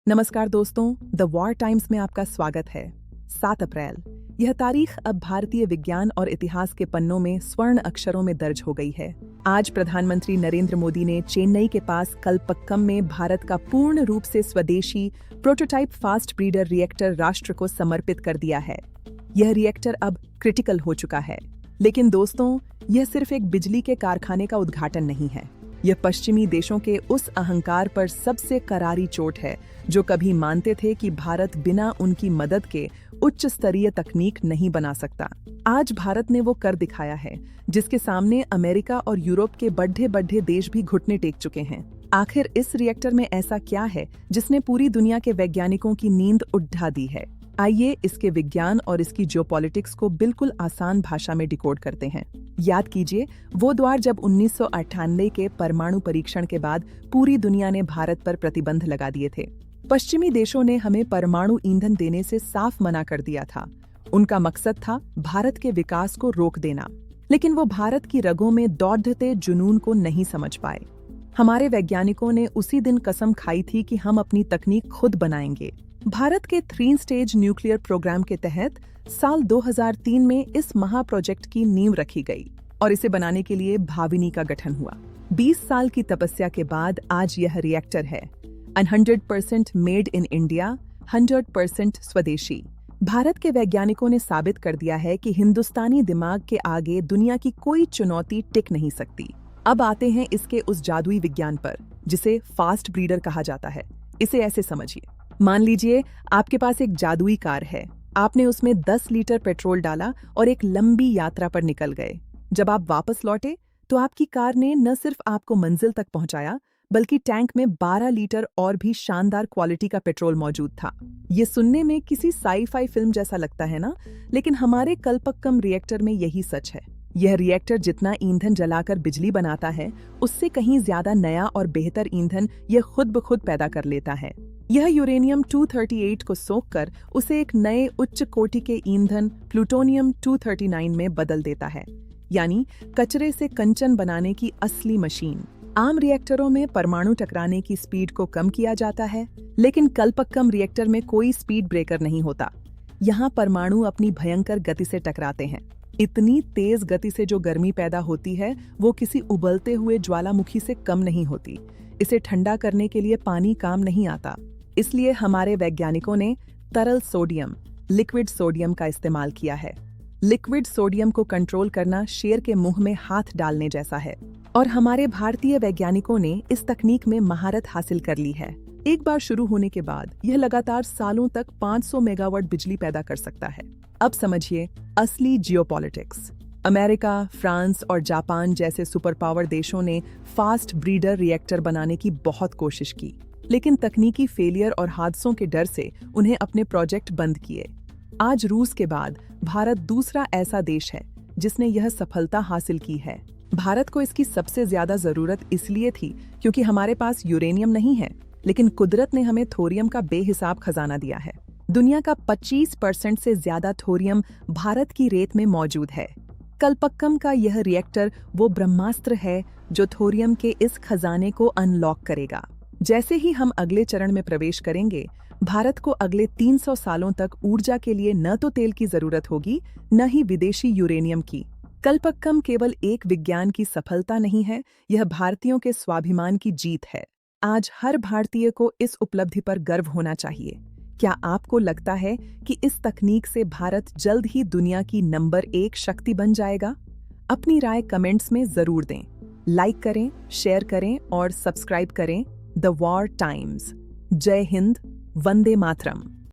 नमस्कार दोस्तों, the war times में आपका स्वागत है। 7 अप्रैल यह तारीख अब भारतीय विज्ञान और इतिहास के पन्नों में स्वर्ण अक्षरों में दर्ज हो गई है। आज प्रधानमंत्री नरेंद्र मोदी ने चेन्नई के पास कलपक्कम में भारत का पूर्ण रूप से स्वदेशी प्रोटोटाइप फास्ट ब्रीडर रिएक्टर राष्ट्र को समर्पित कर दिया है। यह रिएक्टर अब क्रिटिकल हो चुका है, लेकिन दोस्तों, यह सिर्फ एक बिजली के कारखाने का उद्घाटन नहीं है। यह पश्चिमी देशों के उस अहंकार पर सबसे करारी चोट है जो कभी मानते थे कि भारत बिना उनकी मदद के उच्च स्तरीय तकनीक नहीं बना सकता। आज भारत ने वो कर दिखाया है जिसके सामने अमेरिका और यूरोप के बड़े बड़े देश भी घुटने टेक चुके हैं। आखिर इस रिएक्टर में ऐसा क्या है जिसने पूरी दुनिया के वैज्ञानिकों की नींद उड़ा दी है? आइए इसके विज्ञान और इसकी जियोपॉलिटिक्स को बिल्कुल आसान भाषा में डिकोड करते हैं। याद कीजिए वो द्वार जब 1998 के परमाणु परीक्षण के बाद पूरी दुनिया ने भारत पर प्रतिबंध लगा दिए थे। पश्चिमी देशों ने हमें परमाणु ईंधन देने से साफ मना कर दिया था। उनका मकसद था भारत के विकास को रोक देना, लेकिन वो भारत की रगों में दौड़ते जुनून को नहीं समझ पाए। हमारे वैज्ञानिकों ने उसी दिन कसम खाई थी कि हम अपनी तकनीक खुद बनाएंगे। भारत के 3 स्टेज न्यूक्लियर प्रोग्राम के तहत साल 2003 में इस महा प्रोजेक्ट की नींव रखी गई और इसे बनाने के लिए भाविनी का गठन हुआ। 20 साल की तपस्या के बाद आज यह रिएक्टर है 100% मेड इन इंडिया, 100% स्वदेशी। भारत के वैज्ञानिकों ने साबित कर दिया है कि हिंदुस्तानी दिमाग के आगे दुनिया की कोई चुनौती टिक नहीं सकती। अब आते हैं इसके उस जादुई विज्ञान पर जिसे फास्ट ब्रीडर कहा जाता है। इसे ऐसे समझिए, मान लीजिए आपके पास एक जादुई कार है। आपने उसमें 10 लीटर पेट्रोल डाला और एक लंबी यात्रा पर निकल गए। जब आप वापस लौटे तो आपकी कार ने न सिर्फ आपको मंजिल तक पहुंचाया, बल्कि टैंक में 12 लीटर और भी शानदार क्वालिटी का पेट्रोल मौजूद था। ये सुनने में किसी साई-फाई फिल्म जैसा लगता है ना, लेकिन हमारे कलपक्कम रिएक्टर में यही सच है। यह रिएक्टर जितना ईंधन जलाकर बिजली बनाता है, उससे कहीं ज्यादा नया और बेहतर ईंधन यह खुद ब खुद पैदा कर लेता है। यह यूरेनियम 238 को सोखकर उसे एक नए उच्च कोटि के ईंधन प्लूटोनियम 239 में बदल देता है, यानी कचरे से कंचन बनाने की असली मशीन। आम रिएक्टरों में परमाणु टकराने की स्पीड को कम किया जाता है, लेकिन कलपक्कम रिएक्टर में कोई स्पीड ब्रेकर नहीं होता। यहाँ परमाणु अपनी भयंकर गति से टकराते हैं। इतनी तेज गति से जो गर्मी पैदा होती है वो किसी उबलते हुए ज्वालामुखी से कम नहीं होती। इसे ठंडा करने के लिए पानी काम नहीं आता। इसलिए हमारे वैज्ञानिकों ने तरल सोडियम, लिक्विड सोडियम का इस्तेमाल किया है। लिक्विड सोडियम को कंट्रोल करना शेर के मुंह में हाथ डालने जैसा है, और हमारे भारतीय वैज्ञानिकों ने इस तकनीक में महारत हासिल कर ली है। एक बार शुरू होने के बाद यह लगातार सालों तक 500 मेगावाट बिजली पैदा कर सकता है। अब समझिए असली जियोपॉलिटिक्स। अमेरिका, फ्रांस और जापान जैसे सुपर पावर देशों ने फास्ट ब्रीडर रिएक्टर बनाने की बहुत कोशिश की, लेकिन तकनीकी फेलियर और हादसों के डर से उन्हें अपने प्रोजेक्ट बंद किए। आज रूस के बाद भारत दूसरा ऐसा देश है जिसने यह सफलता हासिल की है। भारत को इसकी सबसे ज्यादा जरूरत इसलिए थी क्योंकि हमारे पास यूरेनियम नहीं है, लेकिन कुदरत ने हमें थोरियम का बेहिसाब खजाना दिया है। दुनिया का 25% से ज्यादा थोरियम भारत की रेत में मौजूद है। कलपक्कम का यह रिएक्टर वो ब्रह्मास्त्र है जो थोरियम के इस खजाने को अनलॉक करेगा। जैसे ही हम अगले चरण में प्रवेश करेंगे, भारत को अगले 300 सालों तक ऊर्जा के लिए न तो तेल की जरूरत होगी, न ही विदेशी यूरेनियम की। कलपक्कम केवल एक विज्ञान की सफलता नहीं है, यह भारतीयों के स्वाभिमान की जीत है। आज हर भारतीय को इस उपलब्धि पर गर्व होना चाहिए। क्या आपको लगता है कि इस तकनीक से भारत जल्द ही दुनिया की नंबर 1 शक्ति बन जाएगा? अपनी राय कमेंट्स में जरूर दें। लाइक करें, शेयर करें और सब्सक्राइब करें द वॉर टाइम्स। जय हिंद, वंदे मातरम।